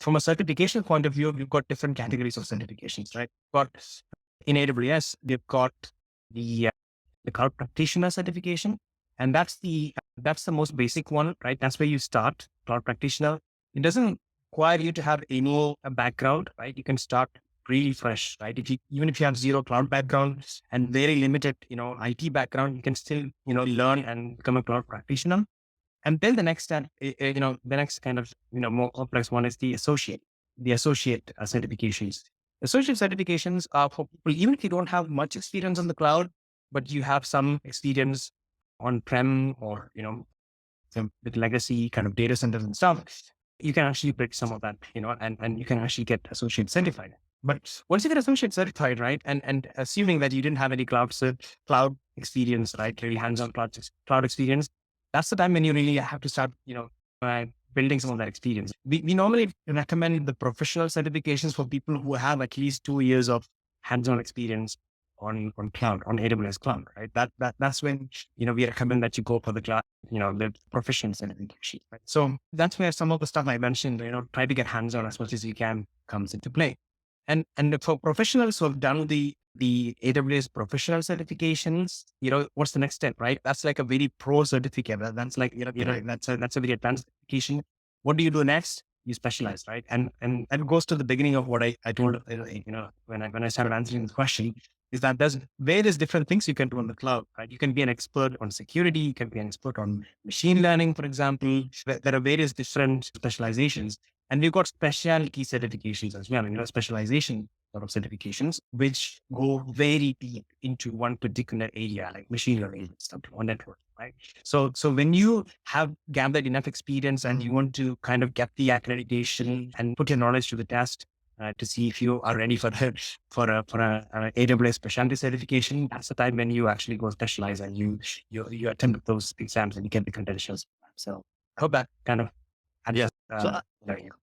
from a certification point of view, you've got different categories of certifications, right? Got in AWS, they've got the cloud practitioner certification, and that's the most basic one, right? That's where you start, cloud practitioner. It doesn't require you to have any background, right? You can start really fresh, right? Even if you have zero cloud background and very limited, IT background, you can still, learn and become a cloud practitioner. And then the next step, the next kind of, more complex one is the associate certifications. Associate certifications are for people, even if you don't have much experience on the cloud, but you have some experience on-prem or, some with legacy kind of data centers and stuff, you can actually break some of that, and you can actually get associate certified. But once you get associate certified, right, and assuming that you didn't have any cloud experience, right, really hands-on cloud experience, that's the time when you really have to start, building some of that experience. We normally recommend the professional certifications for people who have at least 2 years of hands-on experience on cloud, on AWS cloud, right? That's when, we recommend that you go for the cloud, the professional certification, right? So that's where some of the stuff I mentioned, try to get hands-on as much as you can comes into play. And for professionals who have done the AWS professional certifications, what's the next step, right? That's like a very pro certificate. That's like, that's a very advanced certification. What do you do next? You specialize, right? And that goes to the beginning of what I told, when I started answering the question, is that there's various different things you can do on the cloud, right? You can be an expert on security. You can be an expert on machine learning, for example. There are various different specializations. And we've got specialty certifications as well, specialization sort of certifications, which go very deep into one particular area, like machine learning and stuff on network, right? So when you have gathered enough experience and you want to kind of get the accreditation and put your knowledge to the test, to see if you are ready for a AWS specialty certification, that's the time when you actually go specialize and you attempt those exams and you get the credentials. So I hope that kind of Yeah. answers. So There you go.